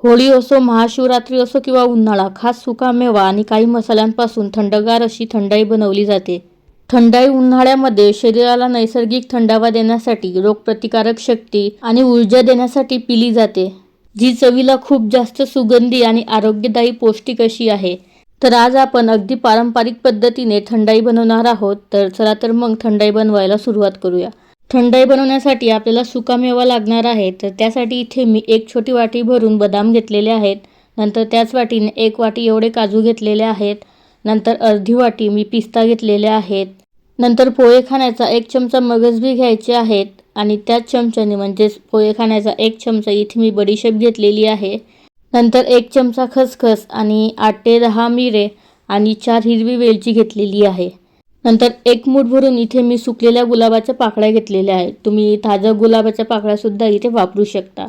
होळी असो, महाशिवरात्री असो किंवा उन्हाळा, खास सुकामेवा आणि काही मसाल्यांपासून थंडगार अशी थंडाई बनवली जाते. थंडाई उन्हाळ्यामध्ये शरीराला नैसर्गिक थंडावा देण्यासाठी, रोगप्रतिकारक शक्ती आणि ऊर्जा देण्यासाठी पिली जाते, जी चवीला खूप जास्त सुगंधी आणि आरोग्यदायी पौष्टिक अशी आहे. तर आज आपण अगदी पारंपरिक पद्धतीने थंडाई बनवणार आहोत. तर चला तर मग थंडाई बनवायला सुरुवात करूया. थंडाई बनवण्यासाठी आपल्याला सुकामेवा लागणार आहे. तर त्यासाठी इथे मी 1 छोटी वाटी भरून बदाम घेतलेले आहेत. नंतर त्याच वाटीने 1 वाटी एवढे काजू घेतलेले आहेत. नंतर अर्धी वाटी मी पिस्ता घेतलेले आहेत. नंतर पोहे खाण्याचा 1 चमचा मगज बी घ्यायचे आहेत आणि त्याच चमच्याने म्हणजेच पोहे खाण्याचा 1 चमचा इथे मी बडीशेप घेतलेली आहे. नंतर 1 चमचा खसखस आणि 8 ते 10 मिरे आणि 4 हिरवी वेलची घेतलेली आहे. नंतर 1 मूठ भरून इथे मी सुकलेल्या गुलाबाच्या पाकळ्या घेतलेल्या आहेत. तुम्ही ताज्या गुलाबाच्या पाकळ्यासुद्धा इथे वापरू शकता.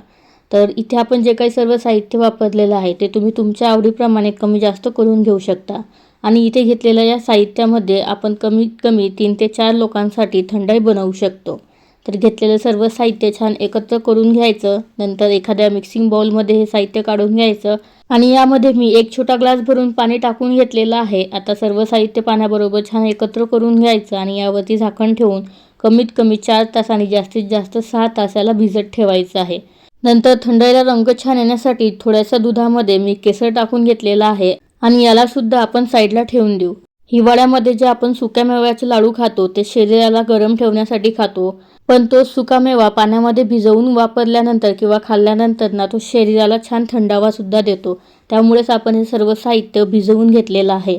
तर इथे आपण जे काही सर्व साहित्य वापरलेलं आहे ते तुम्ही तुमच्या आवडीप्रमाणे कमी जास्त करून घेऊ शकता. आणि इथे घेतलेल्या या साहित्यामध्ये आपण कमीत कमी 3 ते 4 लोकांसाठी थंडाई बनवू शकतो. तर घेतलेलं सर्व साहित्य छान एकत्र करून घ्यायचं. नंतर एखाद्या मिक्सिंग बाउलमध्ये हे साहित्य काढून घ्यायचं आणि यामध्ये मी 1 छोटा ग्लास भरून पाणी टाकून घेतलेलं आहे. आता सर्व साहित्य पाण्याबरोबर छान एकत्र करून घ्यायचं आणि यावरती झाकण ठेवून कमीत कमी 4 तास आणि जास्तीत जास्त 6 तास याला भिजत ठेवायचं आहे. नंतर थंडाईला रंग छान येण्यासाठी थोड्याशा दुधामध्ये मी केसर टाकून घेतलेला आहे आणि याला सुद्धा आपण साईडला ठेवून देऊ. हिवाळ्यामध्ये जे आपण सुक्यामेव्याचे लाडू खातो ते शरीराला गरम ठेवण्यासाठी खातो, पण तो सुकामेवा पाण्यामध्ये भिजवून वापरल्यानंतर किंवा खाल्ल्यानंतर ना तो शरीराला छान थंडावा सुद्धा देतो. त्यामुळेच आपण हे सर्व साहित्य भिजवून घेतलेलं आहे.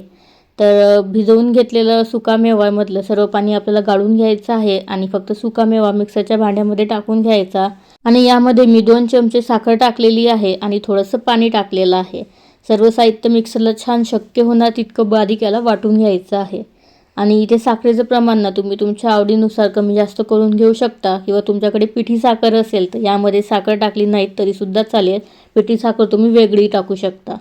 तर भिजवून घेतलेलं सुकामेव्यामधलं सर्व पाणी आपल्याला गाळून घ्यायचं आहे आणि फक्त सुकामेवा मिक्सरच्या भांड्यामध्ये टाकून घ्यायचा आणि यामध्ये मी 2 चमचे साखर टाकलेली आहे आणि थोडंसं पाणी टाकलेलं आहे. सर्व साहित्य मिक्सरला छान शक्य होणार तितकं बारीक याला वाटून घ्यायचं आहे. आणि इथे साखरेचं प्रमाण ना तुम्ही तुमच्या आवडीनुसार कमी जास्त करून घेऊ शकता किंवा तुमच्याकडे पिठी साखर असेल तर यामध्ये साखर टाकली नाही तरीसुद्धा चालेल. पिठी साखर तुम्ही वेगळी टाकू शकता.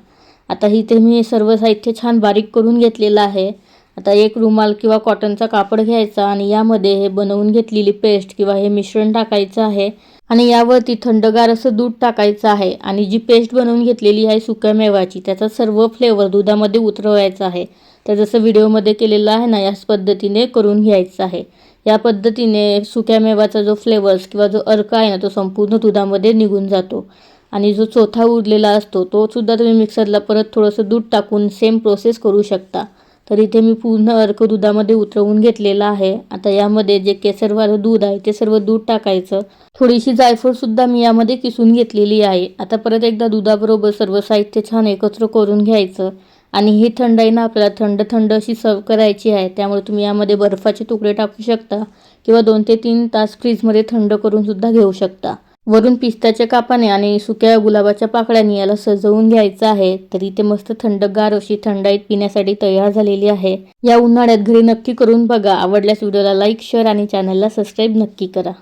आता इथे मी हे सर्व साहित्य छान बारीक करून घेतलेलं आहे. आता 1 रुमाल किंवा कॉटनचा कापड घ्यायचा आणि यामध्ये हे बनवून घेतलेली पेस्ट किंवा हे मिश्रण टाकायचं आहे आणि यावरती थंडगार असं दूध टाकायचं आहे आणि जी पेस्ट बनवून घेतलेली आहे सुक्यामेव्याची त्याचा सर्व फ्लेवर दुधामध्ये उतरवायचा आहे. तर जसं व्हिडिओमध्ये केलेलं आहे ना याच पद्धतीने करून घ्यायचं आहे. या पद्धतीने सुक्यामेव्याचा जो फ्लेवर्स किंवा जो अर्क आहे ना तो संपूर्ण दुधामध्ये निघून जातो आणि जो चोथा उरलेला असतो तो सुद्धा तुम्ही मिक्सरला परत थोडंसं दूध टाकून सेम प्रोसेस करू शकता. तर इथे मी पूर्ण अर्क दुधामध्ये उतरवून घेतलेला आहे. आता यामध्ये जे केसरवालं दूध आहे ते सर्व दूध टाकायचं. थोडीशी जायफळसुद्धा मी यामध्ये किसून घेतलेली आहे. आता परत एकदा दुधाबरोबर सर्व साहित्य छान एकत्र करून घ्यायचं आणि ही थंडाई ना आपल्याला थंड थंड अशी सर्व करायची आहे. त्यामुळे तुम्ही यामध्ये बर्फाचे तुकडे टाकू शकता किंवा 2 ते 3 तास फ्रीजमध्ये थंड करून सुद्धा घेऊ शकता. वरून पिस्त्याच्या कापाने आणि सुक्या गुलाबाच्या पाकळ्यांनी याला सजवून घ्यायचं आहे. तर इथे मस्त थंडगार अशी थंडाई पिण्यासाठी तयार झालेली आहे. या उन्हाळ्यात घरी नक्की करून बघा. आवडल्यास व्हिडिओला लाईक, शेअर आणि चॅनलला सबस्क्राईब नक्की करा.